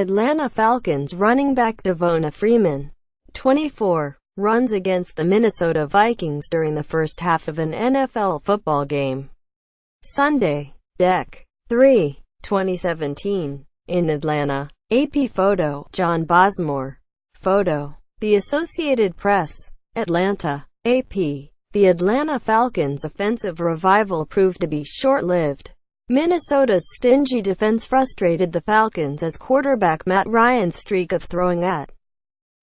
Atlanta Falcons running back Devonta Freeman, 24, runs against the Minnesota Vikings during the first half of an NFL football game. Sunday, Dec. 3, 2017. In Atlanta. AP photo, John Bosmore. Photo, The Associated Press. Atlanta. AP. The Atlanta Falcons' offensive revival proved to be short-lived. Minnesota's stingy defense frustrated the Falcons as quarterback Matt Ryan's streak of throwing at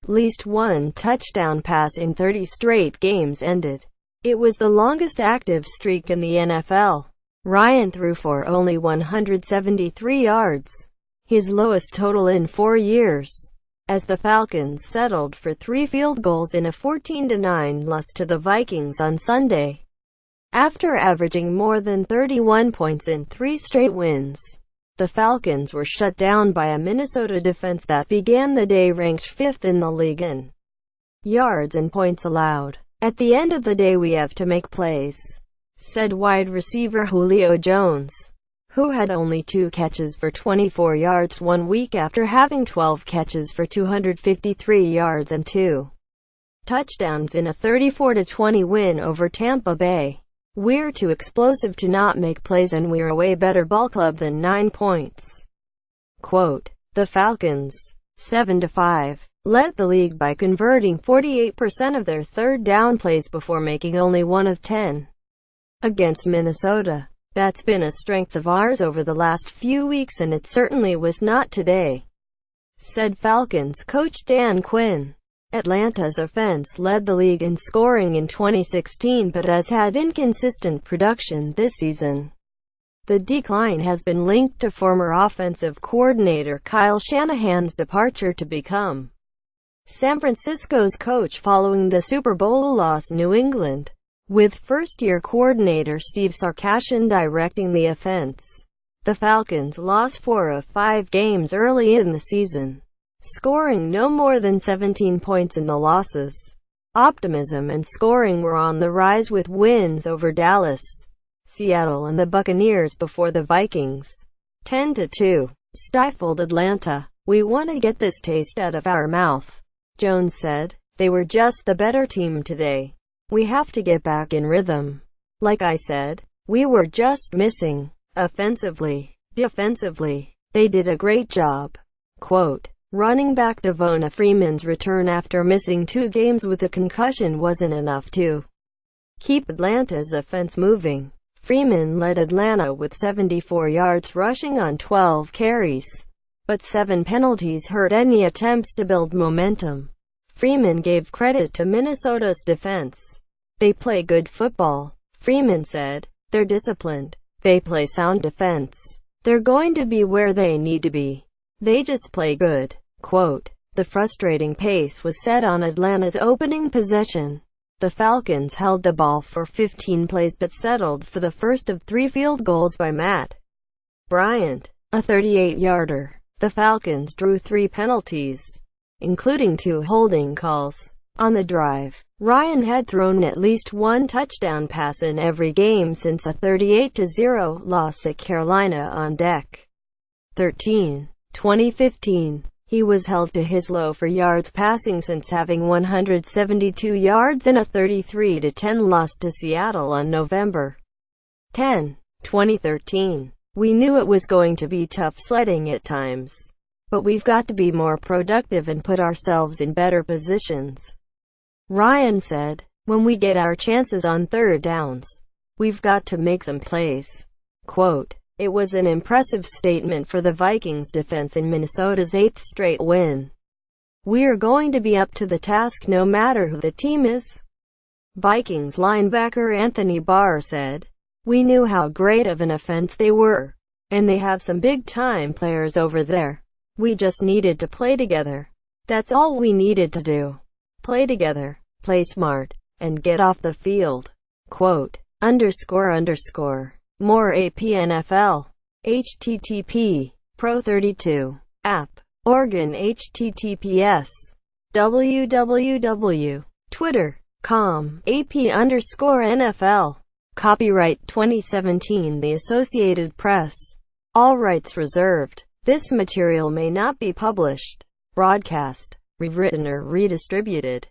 least one touchdown pass in 30 straight games ended. It was the longest active streak in the NFL. Ryan threw for only 173 yards, his lowest total in 4 years, as the Falcons settled for 3 field goals in a 14-9 loss to the Vikings on Sunday. After averaging more than 31 points in 3 straight wins, the Falcons were shut down by a Minnesota defense that began the day ranked 5th in the league in yards and points allowed. "At the end of the day we have to make plays," said wide receiver Julio Jones, who had only 2 catches for 24 yards 1 week after having 12 catches for 253 yards and 2 touchdowns in a 34-20 win over Tampa Bay. "We're too explosive to not make plays and we're a way better ball club than 9 points." Quote, the Falcons, 7-5, led the league by converting 48% of their third down plays before making only 1 of 10 against Minnesota. "That's been a strength of ours over the last few weeks and it certainly was not today," said Falcons coach Dan Quinn. Atlanta's offense led the league in scoring in 2016 but has had inconsistent production this season. The decline has been linked to former offensive coordinator Kyle Shanahan's departure to become San Francisco's coach following the Super Bowl loss New England, with first-year coordinator Steve Sarkisian directing the offense. The Falcons lost 4 of 5 games early in the season, scoring no more than 17 points in the losses. Optimism and scoring were on the rise with wins over Dallas, Seattle and the Buccaneers before the Vikings, 10-2, stifled Atlanta. "We want to get this taste out of our mouth," Jones said. "They were just the better team today. We have to get back in rhythm. Like I said, we were just missing. Offensively, defensively, they did a great job." Quote, running back Devonta Freeman's return after missing 2 games with a concussion wasn't enough to keep Atlanta's offense moving. Freeman led Atlanta with 74 yards rushing on 12 carries, but 7 penalties hurt any attempts to build momentum. Freeman gave credit to Minnesota's defense. "They play good football," Freeman said. "They're disciplined. They play sound defense. They're going to be where they need to be. They just play good." Quote, the frustrating pace was set on Atlanta's opening possession. The Falcons held the ball for 15 plays but settled for the first of 3 field goals by Matt Bryant, a 38-yarder. The Falcons drew 3 penalties, including 2 holding calls. On the drive, Ryan had thrown at least 1 touchdown pass in every game since a 38-0 loss at Carolina on Dec. 13, 2015. He was held to his low for yards passing since having 172 yards in a 33-10 loss to Seattle on November 10, 2013. "We knew it was going to be tough sledding at times, but we've got to be more productive and put ourselves in better positions," Ryan said. "When we get our chances on third downs, we've got to make some plays." Quote, it was an impressive statement for the Vikings defense in Minnesota's 8th straight win. "We're going to be up to the task no matter who the team is," Vikings linebacker Anthony Barr said. "We knew how great of an offense they were, and they have some big-time players over there. We just needed to play together. That's all we needed to do. Play together, play smart, and get off the field." Quote, __. More AP NFL. http Pro32 app. Oregon https www.twitter.com AP_NFL Copyright 2017 The Associated Press. All rights reserved. This material may not be published, broadcast, rewritten or redistributed.